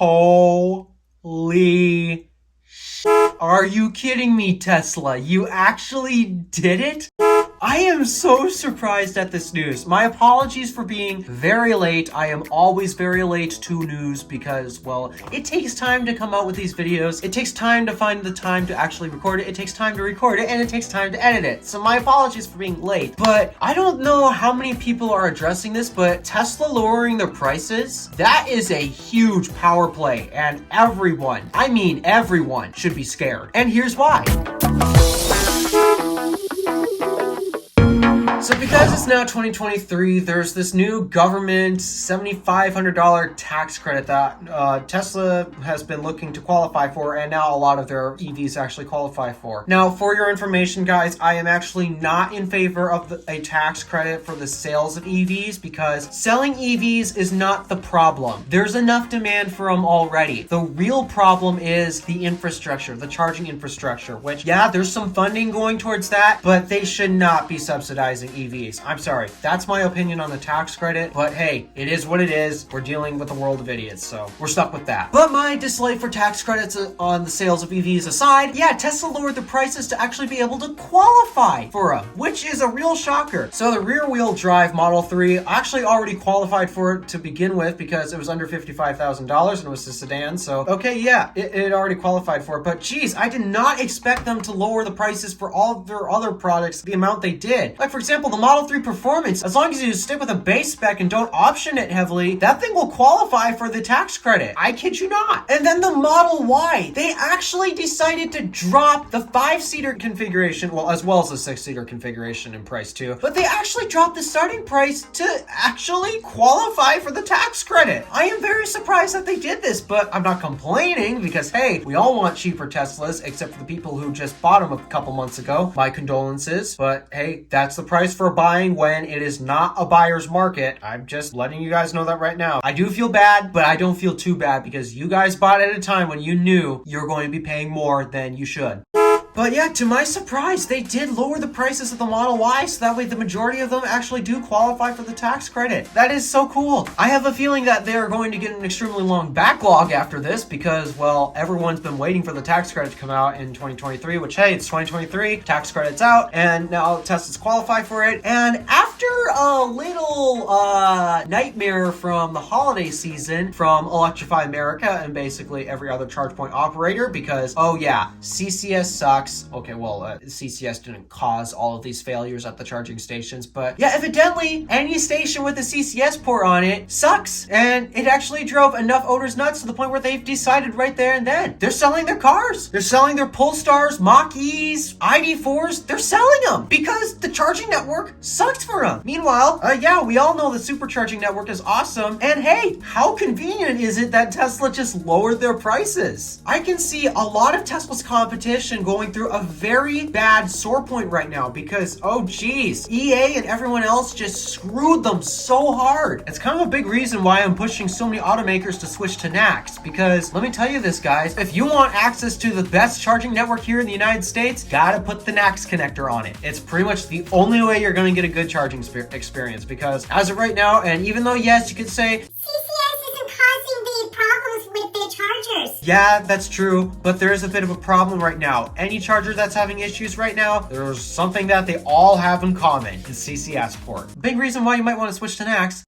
Holy shit. Are you kidding me, Tesla? You actually did it? I am so surprised at this news. My apologies for being very late. I am always very late to news because, well, it takes time to come out with these videos. It takes time to find the time to actually record it. It takes time to record it, and it takes time to edit it. So my apologies for being late. But I don't know how many people are addressing this, but Tesla lowering their prices, that is a huge power play. And everyone, I mean everyone, should be scared. And here's why. So because it's now 2023, there's this new government $7,500 tax credit that Tesla has been looking to qualify for, and now a lot of their EVs actually qualify for. Now, for your information, guys, I am actually not in favor of a tax credit for the sales of EVs because selling EVs is not the problem. There's enough demand for them already. The real problem is the infrastructure, the charging infrastructure, which, yeah, there's some funding going towards that, but they should not be subsidizing EVs. I'm sorry. That's my opinion on the tax credit, but hey, it is what it is. We're dealing with a world of idiots, so we're stuck with that. But my dislike for tax credits on the sales of EVs aside, yeah, Tesla lowered the prices to actually be able to qualify for them, which is a real shocker. So the rear-wheel drive Model 3 actually already qualified for it to begin with because it was under $55,000 and it was a sedan, so okay, yeah, it already qualified for it, but geez, I did not expect them to lower the prices for all of their other products the amount they did. Like, for example, the Model 3 Performance, as long as you stick with a base spec and don't option it heavily, that thing will qualify for the tax credit. I kid you not. And then the Model Y, they actually decided to drop the 5-seater configuration, well, as well as the 6-seater configuration in price too, but they actually dropped the starting price to actually qualify for the tax credit. I am very surprised that they did this, but I'm not complaining because, hey, we all want cheaper Teslas, except for the people who just bought them a couple months ago. My condolences, but hey, that's the price for buying when it is not a buyer's market. I'm just letting you guys know that right now. I do feel bad, but I don't feel too bad because you guys bought at a time when you knew you're going to be paying more than you should. But yeah, to my surprise, they did lower the prices of the Model Y, so that way the majority of them actually do qualify for the tax credit. That is so cool. I have a feeling that they're going to get an extremely long backlog after this because, well, everyone's been waiting for the tax credit to come out in 2023, which, hey, it's 2023, tax credit's out, and now Tesla's qualify for it. And after a little nightmare from the holiday season from Electrify America and basically every other charge point operator because, oh yeah, CCS sucks. Okay, well, CCS didn't cause all of these failures at the charging stations, but yeah, evidently, any station with a CCS port on it sucks, and it actually drove enough owners nuts to the point where they've decided right there and then. They're selling their cars. They're selling their Polestars, Mach-E's, ID4s. They're selling them because the charging network sucks for them. Meanwhile, yeah, we all know the supercharging network is awesome, and hey, how convenient is it that Tesla just lowered their prices? I can see a lot of Tesla's competition going through a very bad sore point right now because, oh geez, EA and everyone else just screwed them so hard. It's kind of a big reason why I'm pushing so many automakers to switch to NACS because let me tell you this, guys, if you want access to the best charging network here in the United States, gotta put the NACS connector on it. It's pretty much the only way you're gonna get a good charging experience because as of right now, and even though yes, you could say chargers. Yeah, that's true, but there is a bit of a problem right now. Any charger that's having issues right now, there's something that they all have in common, is CCS port. Big reason why you might want to switch to NACS.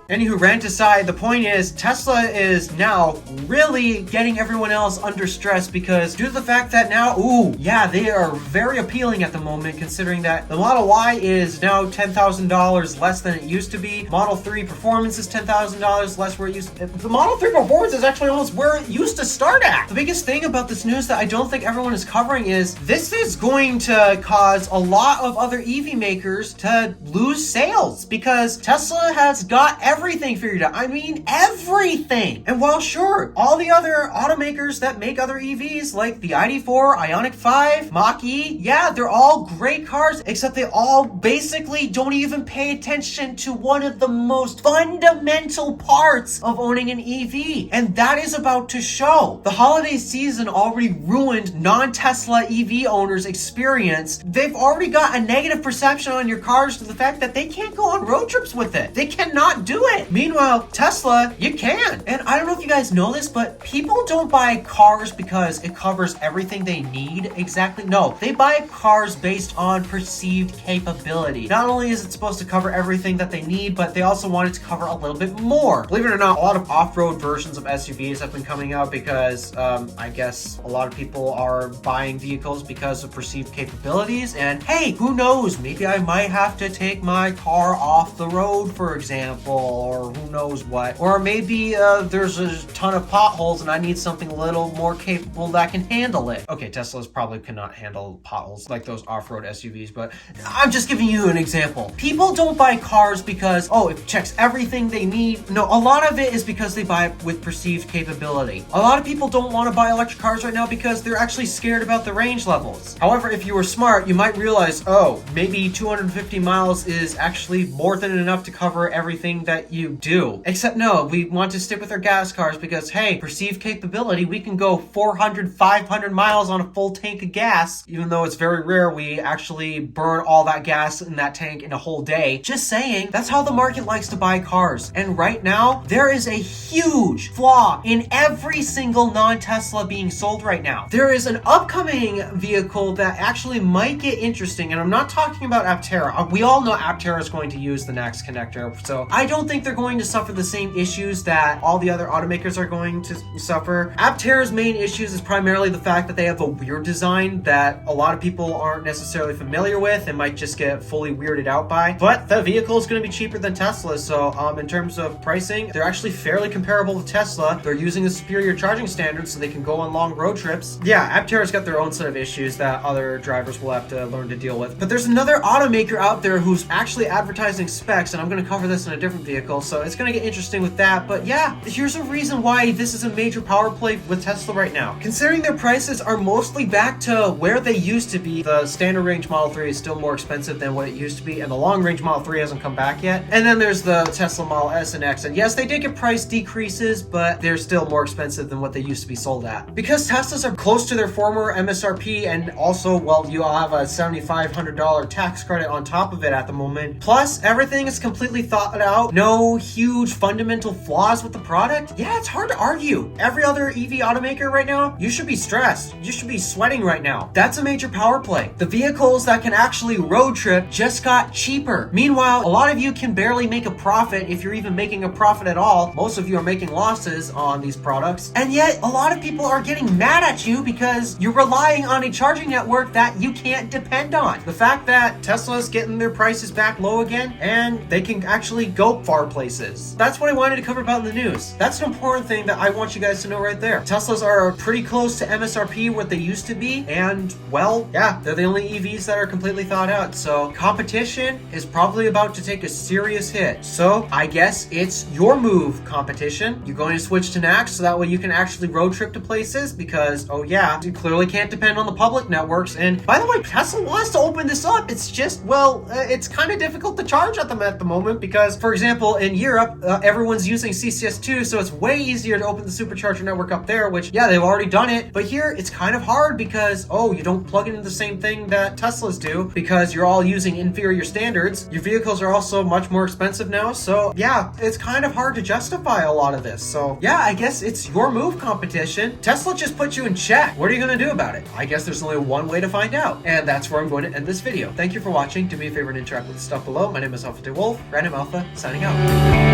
Anywho, rant aside, the point is Tesla is now really getting everyone else under stress because due to the fact that now, ooh, yeah, they are very appealing at the moment considering that the Model Y is now $10,000 less than it used to be. Model 3 Performance is $10,000 less where it used to. The Model 3 Performance is actually almost where it used to start at. The biggest thing about this news that I don't think everyone is covering is this is going to cause a lot of other EV makers to lose sales because Tesla has got everything figured out. I mean, everything. And while sure, all the other automakers that make other EVs like the ID4, Ioniq 5, Mach-E, yeah, they're all great cars, except they all basically don't even pay attention to one of the most fundamental parts of owning an EV. And that is about to show. The holiday season already ruined non-Tesla EV owners' experience. They've already got a negative perception on your cars to the fact that they can't go on road trips with it. They cannot do it. Meanwhile, Tesla, you can. And I don't know if you guys know this, but people don't buy cars because it covers everything they need exactly. No, they buy cars based on perceived capability. Not only is it supposed to cover everything that they need, but they also want it to cover a little bit more. Believe it or not, a lot of off-road versions of SUVs have been coming out because I guess a lot of people are buying vehicles because of perceived capabilities. And hey, who knows? Maybe I might have to take my car off the road, for example, or who knows what. Or maybe there's a ton of potholes and I need something a little more capable that can handle it. Okay, Teslas probably cannot handle potholes like those off-road SUVs, but I'm just giving you an example. People don't buy cars because, oh, it checks everything they need. No, a lot of it is because they buy it with perceived capability. A lot of people don't want to buy electric cars right now because they're actually scared about the range levels. However, if you were smart, you might realize, oh, maybe 250 miles is actually more than enough to cover everything that you do. Except no, we want to stick with our gas cars because, hey, perceived capability, we can go 400, 500 miles on a full tank of gas, even though it's very rare we actually burn all that gas in that tank in a whole day. Just saying, that's how the market likes to buy cars. And right now, there is a huge flaw in every single non-Tesla being sold right now. There is an upcoming vehicle that actually might get interesting, and I'm not talking about Aptera. We all know Aptera is going to use the NACS connector, so I don't think they're going to suffer the same issues that all the other automakers are going to suffer. Aptera's main issues is primarily the fact that they have a weird design that a lot of people aren't necessarily familiar with and might just get fully weirded out by. But the vehicle is going to be cheaper than Tesla, so in terms of pricing, they're actually fairly comparable to Tesla. They're using a superior charging standard so they can go on long road trips. Yeah, Aptera's got their own set of issues that other drivers will have to learn to deal with. But there's another automaker out there who's actually advertising specs, and I'm going to cover this in a different vehicle, so it's going to get interesting with that. But yeah, here's a reason why this is a major power play with Tesla right now. Considering their prices are mostly back to where they used to be, the standard range Model 3 is still more expensive than what it used to be, and the long range Model 3 hasn't come back yet. And then there's the Tesla Model S and X, and yes, they did get price decreases, but they're still more expensive than what they used to be sold at. Because Teslas are close to their former MSRP, and also, well, you all have a $7,500 tax credit on top of it at the moment. Plus, everything is completely thought out. No huge fundamental flaws with the product. Yeah, it's hard to argue. Every other EV automaker right now, you should be stressed. You should be sweating right now. That's a major power play. The vehicles that can actually road trip just got cheaper. Meanwhile, a lot of you can barely make a profit if you're even making a profit at all. Most of you are making losses on these products. And yet, a lot of people are getting mad at you because you're relying on a charging network that you can't depend on. The fact that Tesla's getting their prices back low again and they can actually go far places. That's what I wanted to cover about in the news. That's an important thing that I want you guys to know right there. Teslas are pretty close to MSRP, what they used to be, and well, yeah, they're the only EVs that are completely thought out. So competition is probably about to take a serious hit. So I guess it's your move, competition. You're going to switch to NACS so that way you can actually road trip to places because, oh yeah, you clearly can't depend on the public networks. And by the way, Tesla wants to open this up. It's just, well, it's kind of difficult to charge at them at the moment because, for example, in Europe, everyone's using CCS2, so it's way easier to open the supercharger network up there, which, yeah, they've already done it. But here, it's kind of hard because, oh, you don't plug into the same thing that Teslas do because you're all using inferior standards. Your vehicles are also much more expensive now, so yeah, it's kind of hard to justify a lot of this. So yeah, I guess it's your move, competition. Tesla just put you in check. What are you going to do about it? I guess there's only one way to find out, and that's where I'm going to end this video. Thank you for watching. Do me a favor and interact with the stuff below. My name is DeWolf, Random Alpha, signing out.